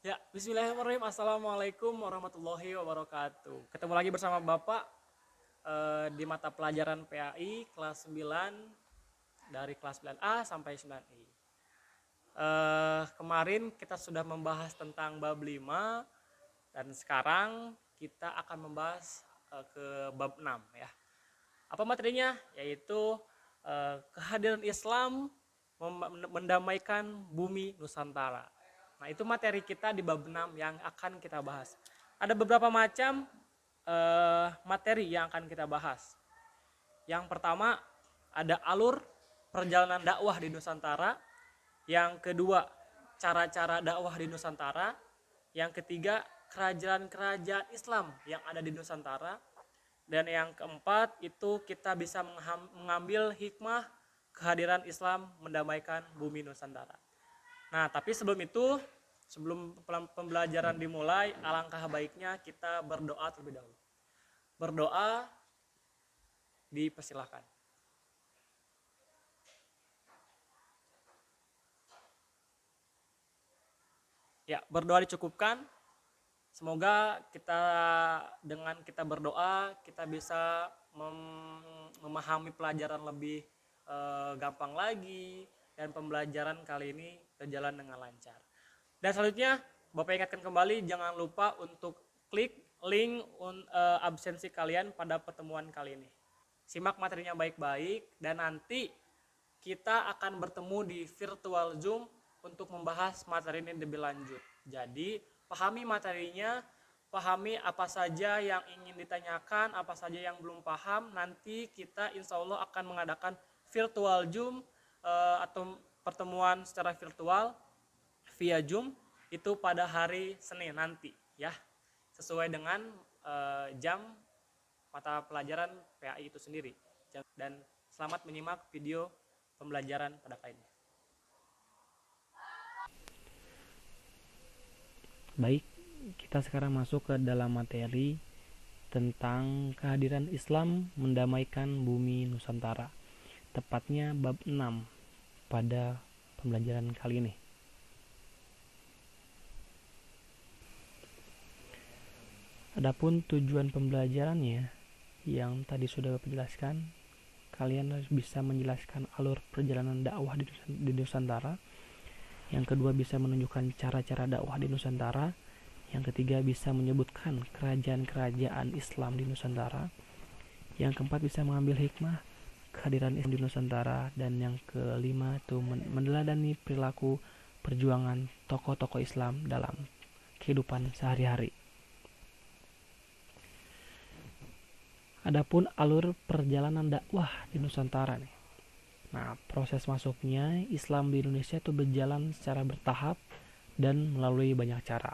Ya, bismillahirrahmanirrahim. Assalamualaikum warahmatullahi wabarakatuh. Ketemu lagi bersama Bapak di mata pelajaran PAI kelas 9 dari kelas 9A sampai 9I. Kemarin kita sudah membahas tentang bab 5 dan sekarang kita akan membahas ke bab 6 ya. Apa materinya? Yaitu kehadiran Islam mendamaikan bumi Nusantara. Nah, itu materi kita di bab 6 yang akan kita bahas. Ada beberapa macam materi yang akan kita bahas. Yang pertama ada alur perjalanan dakwah di Nusantara. Yang kedua, cara-cara dakwah di Nusantara. Yang ketiga, kerajaan-kerajaan Islam yang ada di Nusantara. Dan yang keempat, itu kita bisa mengambil hikmah kehadiran Islam mendamaikan bumi Nusantara. Nah, tapi sebelum itu, sebelum pembelajaran dimulai, alangkah baiknya kita berdoa terlebih dahulu. Berdoa dipersilahkan. Ya, berdoa dicukupkan. Semoga kita dengan kita berdoa kita bisa memahami pelajaran lebih gampang lagi dan pembelajaran kali ini berjalan dengan lancar. Dan selanjutnya Bapak ingatkan kembali jangan lupa untuk klik link absensi kalian pada pertemuan kali ini. Simak materinya baik-baik dan nanti kita akan bertemu di virtual Zoom untuk membahas materi ini lebih lanjut. Jadi pahami materinya, pahami apa saja yang ingin ditanyakan, apa saja yang belum paham. Nanti kita insya Allah akan mengadakan virtual Zoom atau pertemuan secara virtual via Zoom itu pada hari Senin nanti ya, sesuai dengan jam mata pelajaran PAI itu sendiri. Dan selamat menyimak video pembelajaran pada kali ini. Baik, kita sekarang masuk ke dalam materi tentang kehadiran Islam mendamaikan bumi Nusantara. Tepatnya bab 6 pada pembelajaran kali ini. Adapun tujuan pembelajarannya yang tadi sudah Bapak jelaskan, kalian harus bisa menjelaskan alur perjalanan dakwah di Nusantara. Yang kedua bisa menunjukkan cara-cara dakwah di Nusantara. Yang ketiga bisa menyebutkan kerajaan-kerajaan Islam di Nusantara. Yang keempat bisa mengambil hikmah kehadiran Islam di Nusantara. Dan yang kelima itu meneladani perilaku perjuangan tokoh-tokoh Islam dalam kehidupan sehari-hari. Adapun alur perjalanan dakwah di Nusantara nih. Nah, proses masuknya Islam di Indonesia itu berjalan secara bertahap dan melalui banyak cara.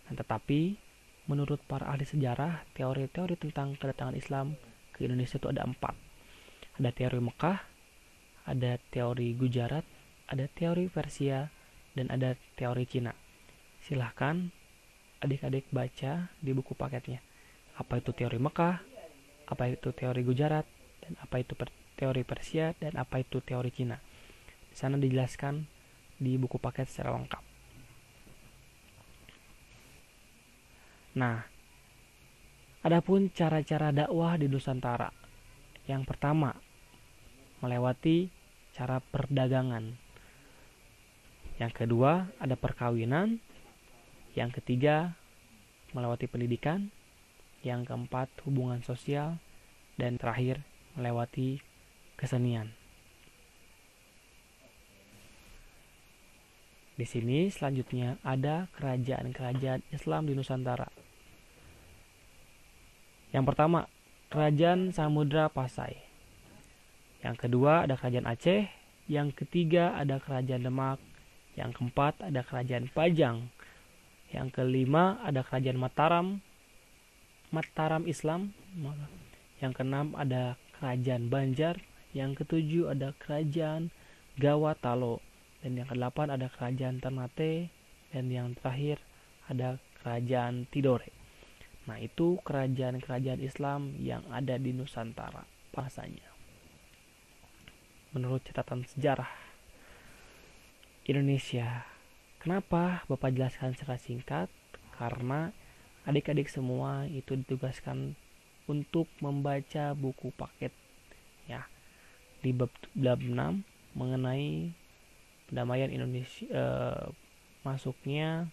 Nah, tetapi menurut para ahli sejarah, teori-teori tentang kedatangan Islam ke Indonesia itu ada 4. Ada teori Mekah, ada teori Gujarat, ada teori Persia, dan ada teori Cina. Silahkan adik-adik baca di buku paketnya. Apa itu teori Mekah, apa itu teori Gujarat, dan apa itu teori Persia, dan apa itu teori Cina. Di sana dijelaskan di buku paket secara lengkap. Nah, adapun cara-cara dakwah di Nusantara. Yang pertama, melewati cara perdagangan. Yang kedua, ada perkawinan. Yang ketiga, melewati pendidikan. Yang keempat, hubungan sosial. Dan terakhir, melewati kesenian. Di sini selanjutnya ada kerajaan-kerajaan Islam di Nusantara. Yang pertama, Kerajaan Samudra Pasai. Yang kedua ada Kerajaan Aceh. Yang ketiga ada Kerajaan Demak. Yang keempat ada Kerajaan Pajang. Yang kelima ada Kerajaan Mataram Islam. Yang keenam ada Kerajaan Banjar. Yang ketujuh ada Kerajaan Gawatalo. Dan yang kedelapan ada Kerajaan Ternate. Dan yang terakhir ada Kerajaan Tidore. Nah, itu kerajaan-kerajaan Islam yang ada di Nusantara bahasanya. Menurut catatan sejarah Indonesia, Kenapa Bapak jelaskan secara singkat? Karena adik-adik semua itu ditugaskan untuk membaca buku paket ya di bab 6 mengenai pendamaian Indonesia, masuknya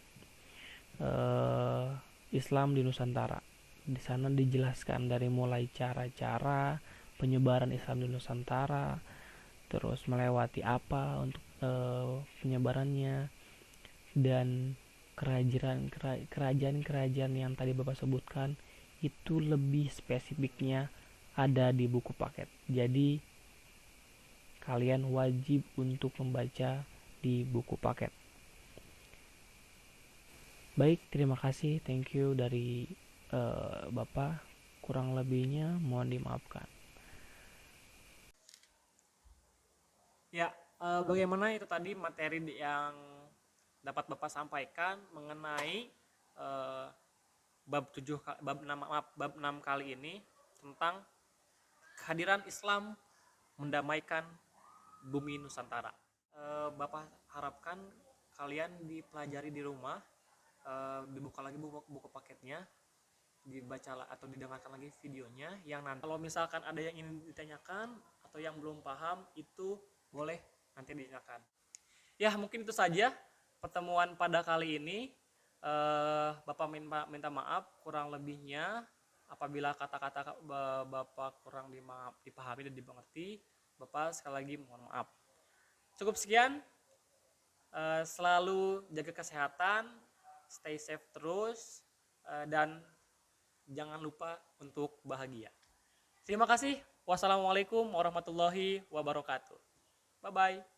eh, Islam di Nusantara. Di sana dijelaskan dari mulai cara-cara penyebaran Islam di Nusantara, terus melewati apa untuk penyebarannya, dan kerajaan-kerajaan yang tadi Bapak sebutkan itu lebih spesifiknya ada di buku paket. Jadi kalian wajib untuk membaca di buku paket. Baik, terima kasih, thank you dari Bapak. Kurang lebihnya mohon dimaafkan. Ya, bagaimana itu tadi materi yang dapat Bapak sampaikan mengenai eh, bab 6 kali ini tentang kehadiran Islam mendamaikan bumi Nusantara. Bapak harapkan kalian dipelajari di rumah, dibuka lagi buku paketnya, dibaca atau didengarkan lagi videonya. Yang nanti kalau misalkan ada yang ingin ditanyakan atau yang belum paham, itu boleh nanti ditanyakan. Ya, mungkin itu saja pertemuan pada kali ini. Bapak minta maaf kurang lebihnya. Apabila kata-kata Bapak kurang dipahami dan dimengerti, Bapak sekali lagi mohon maaf. Cukup sekian. Selalu jaga kesehatan, stay safe terus, dan jangan lupa untuk bahagia. Terima kasih. Wassalamualaikum warahmatullahi wabarakatuh. Bye bye.